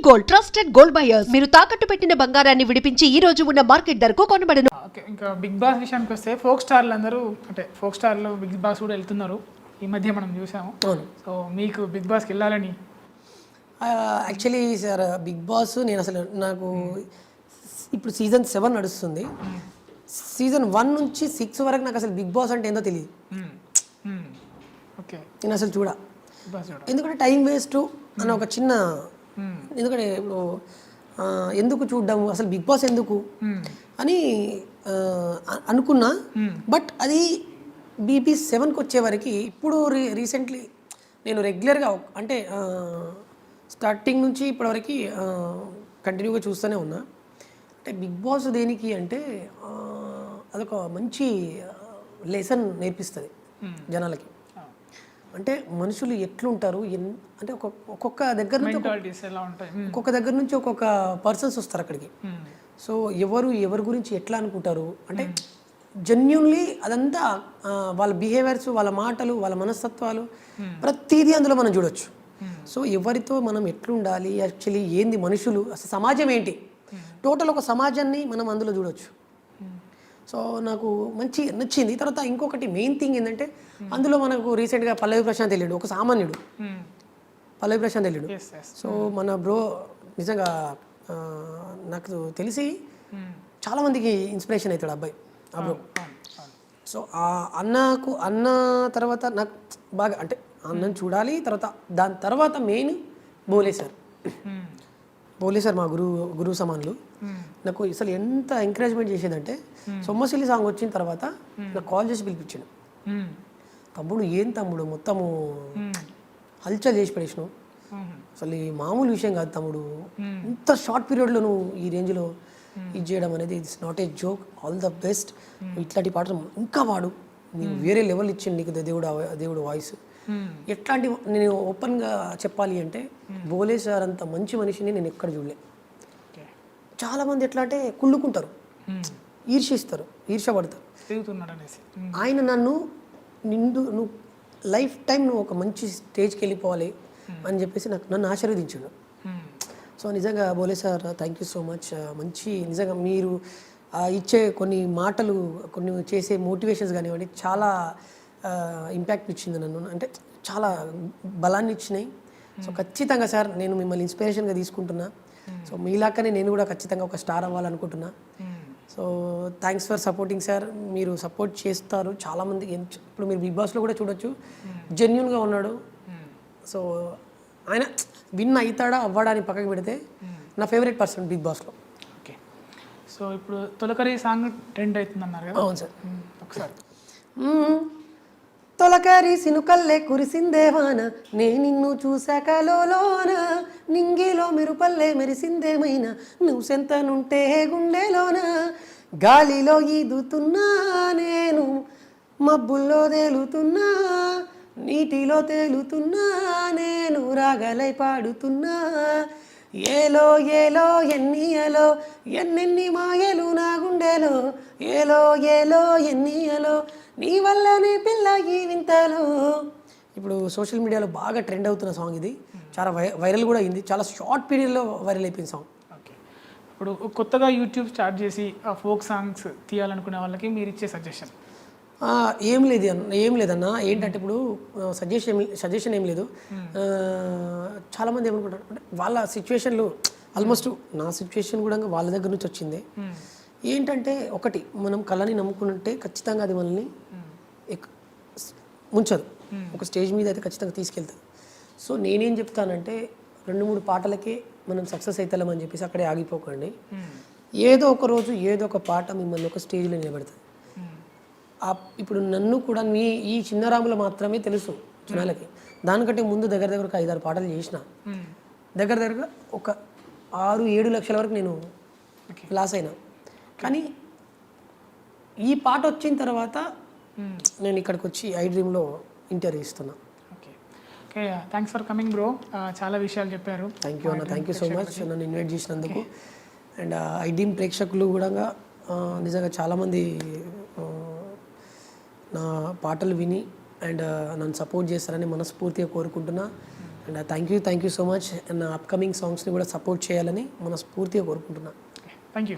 Gold trusted gold buyers మీరు తాకట్టు పెట్టిన బంగారాన్ని విడిపించి ఈ రోజు ఉన్న మార్కెట్ ధరకు కొనబడను. ఓకే, ఇంకా బిగ్ బాస్ విషయానికి వస్తే ఫోక్ స్టార్లు అందరూ అంటే ఫోక్ స్టార్లు బిగ్ బాస్ కూడా వెళ్తున్నారు ఈ మధ్య మనం చూసాము. సో మీకు బిగ్ బాస్కి వెళ్ళాలని యాక్చువల్లీ సార్ బిగ్ బాస్ నేను అసలు నాకు ఇప్పుడు సీజన్ 7 నడుస్తుంది. సీజన్ 1 నుంచి 6 వరకు నాకు అసలు బిగ్ బాస్ అంటే ఏందో తెలియదు. ఓకే, నేను అసలు చూడ, బిగ్ బాస్ చూడ ఎందుకంటే టైం వేస్ట్ అన్న ఒక చిన్న, ఎందుకంటే ఇప్పుడు ఎందుకు చూడ్డాము అసలు బిగ్ బాస్ ఎందుకు అని అనుకున్నా. బట్ అది బీబీ 7కి వచ్చే వరకు ఇప్పుడు రీసెంట్లీ నేను రెగ్యులర్గా అంటే స్టార్టింగ్ నుంచి ఇప్పటివరకు కంటిన్యూగా చూస్తూనే ఉన్నా. అంటే బిగ్ బాస్ దేనికి అంటే అదొక మంచి లెసన్ నేర్పిస్తుంది జనాలకి. అంటే మనుషులు ఎట్లుంటారు అంటే ఒక్కొక్క దగ్గర నుంచి ఒక్కొక్క దగ్గర నుంచి ఒక్కొక్క పర్సన్స్ వస్తారు అక్కడికి. సో ఎవరి గురించి ఎట్లా అనుకుంటారు అంటే జెన్యున్లీ అదంతా వాళ్ళ బిహేవియర్స్, వాళ్ళ మాటలు, వాళ్ళ మనస్తత్వాలు ప్రతిదీ అందులో మనం చూడొచ్చు. సో ఎవరితో మనం ఎట్లుండాలి, యాక్చువల్లీ ఏంది మనుషులు, అసలు సమాజం ఏంటి, టోటల్ ఒక సమాజాన్ని మనం అందులో చూడొచ్చు. సో నాకు మంచి నచ్చింది. తర్వాత ఇంకొకటి మెయిన్ థింగ్ ఏంటంటే అందులో మనకు రీసెంట్గా పల్లవి ప్రశాంత్ వెళ్ళాడు, ఒక సామాన్యుడు పల్లవి ప్రశాంత్ వెళ్ళాడు. సో మన బ్రో నిజంగా నాకు తెలిసి చాలామందికి ఇన్స్పిరేషన్ అవుతాడు అబ్బాయి, ఆ బ్రో. సో ఆ అన్న తర్వాత నాకు బాగా అంటే అన్నను చూడాలి. తర్వాత దాని తర్వాత మెయిన్ బోలే సార్ మా గురువు సమానులు. నాకు అసలు ఎంత ఎంకరేజ్మెంట్ చేసేదంటే సొమ్మసిల్లి సాంగ్ వచ్చిన తర్వాత నాకు కాల్ చేసి పిలిపించాడు. తమ్ముడు ఏం తమ్ముడు మొత్తము హల్చల్ చేసి పడేసినావు, అసలు ఈ మామూలు విషయం కాదు తమ్ముడు, ఇంత షార్ట్ పీరియడ్లో నువ్వు ఈ రేంజ్లో ఇది చేయడం అనేది it's not a joke, all the best. ఇట్లాంటి పాటలు ఇంకా వాడు, నీకు వేరే లెవెల్ ఇచ్చిండు నీకు దేవుడు వాయిస్. ఎట్లాంటి నేను ఓపెన్గా చెప్పాలి అంటే బోలే సార్ అంత మంచి మనిషిని నేను ఎక్కడ చూడలే. చాలామంది ఎట్లా అంటే కుళ్ళుకుంటారు, ఈర్ష్యపడతారు. ఆయన నువ్వు లైఫ్ టైం నువ్వు ఒక మంచి స్టేజ్కి వెళ్ళిపోవాలి అని చెప్పేసి నన్ను ఆశీర్వదించాడు. సో నిజంగా బోలే sir thank you so much. మంచి నిజంగా మీరు ఇచ్చే కొన్ని మాటలు, కొన్ని చేసే మోటివేషన్స్ కానివ్వండి చాలా ఇంపాక్ట్ ఇచ్చింది నన్ను, అంటే చాలా బలాన్ని ఇచ్చినాయి. సో ఖచ్చితంగా సార్ నేను మిమ్మల్ని ఇన్స్పిరేషన్గా తీసుకుంటున్నా. సో మీలాకనే నేను కూడా ఖచ్చితంగా ఒక స్టార్ అవ్వాలనుకుంటున్నా. So thanks for supporting sir. మీరు సపోర్ట్ చేస్తారు చాలామంది. ఇప్పుడు మీరు బిగ్ బాస్లో కూడా చూడొచ్చు, జెన్యున్గా ఉన్నాడు. సో ఆయన విన్ అవుతాడా అవ్వడానికి పక్కకి పెడితే నా ఫేవరెట్ పర్సన్ బిగ్ బాస్లో. ఓకే, సో ఇప్పుడు తొలకరి సాంగ్ ట్రెండ్ అవుతుంది అన్నారు కదా. అవును సార్. ఒకసారి తొలకరి సినుకల్లే కురిసిందేవాన, నే నిన్ను చూశాక లోన, నింగిలో మెరుపల్లే మెరిసిందేమైనా, నువ్వు సెంతనుంటే గుండెలోన, గాలిలో ఈదుతున్నా నేను, మబ్బుల్లో తేలుతున్నా, నీటిలో తేలుతున్నా నేను, రాగలై పాడుతున్నా, ఏలో ఏలో ఎన్నియలో ఎన్నెన్ని మాయలు నా గుండెలో, ఏలో ఏలో ఎన్నియలో నీ వల్లనే పిల్ల ఈ వింతలు. ఇప్పుడు సోషల్ మీడియాలో బాగా ట్రెండ్ అవుతున్న సాంగ్ ఇది, చాలా వైరల్ కూడా అయింది, చాలా షార్ట్ పీరియడ్లో వైరల్ అయిపోయింది సాంగ్. ఓకే, ఇప్పుడు కొత్తగా యూట్యూబ్ స్టార్ట్ చేసి ఆ ఫోక్ సాంగ్స్ తీయాలనుకునే వాళ్ళకి మీరు ఇచ్చే సజెషన్? ఏం లేదన్న. ఏంటంటే ఇప్పుడు సజెషన్ ఏం లేదు. చాలామంది ఏమనుకుంటారు అంటే వాళ్ళ సిచ్యువేషన్లు, ఆల్మోస్ట్ నా సిచ్యువేషన్ కూడా వాళ్ళ దగ్గర నుంచి వచ్చింది. ఏంటంటే ఒకటి, మనం కళని నమ్ముకుంటే ఖచ్చితంగా అది మనల్ని ముంచదు, ఒక స్టేజ్ మీద అయితే ఖచ్చితంగా తీసుకెళ్తుంది. సో నేనేం చెప్తానంటే 2-3 పాటలకే మనం సక్సెస్ అవుతామని చెప్పేసి అక్కడే ఆగిపోకండి. ఏదో ఒక రోజు ఏదో ఒక పాట మిమ్మల్ని ఒక స్టేజ్లో నిలబెడుతుంది. ఇప్పుడు నన్ను కూడా ఈ చిన్నరాములు మాత్రమే తెలుసు జనాలకి, దానికంటే ముందు దగ్గర ఒక 5-6 పాటలు చేసిన, దగ్గరగా ఒక 6-7 లక్షల వరకు నేను లాస్ అయినా. కానీ ఈ పాట వచ్చిన తర్వాత నేను ఇక్కడికి వచ్చి ఐ డ్రీమ్లో ఇంటర్వ్యూ ఇస్తున్నా. Okay, thanks for coming bro, చాలా విషయాలు చెప్పారు. థ్యాంక్ యూ అన్న, థ్యాంక్ యూ సో మచ్ నన్ను ఇన్వైట్ చేసినందుకు. అండ్ ఐ డ్రీమ్ ప్రేక్షకులు కూడా నిజంగా చాలామంది నా పాటలు విని అండ్ నన్ను సపోర్ట్ చేస్తారని మనస్ఫూర్తిగా కోరుకుంటున్నా. And thank you so much. నా అప్కమింగ్ సాంగ్స్ని కూడా సపోర్ట్ చేయాలని మనస్ఫూర్తిగా కోరుకుంటున్నాను. Thank you.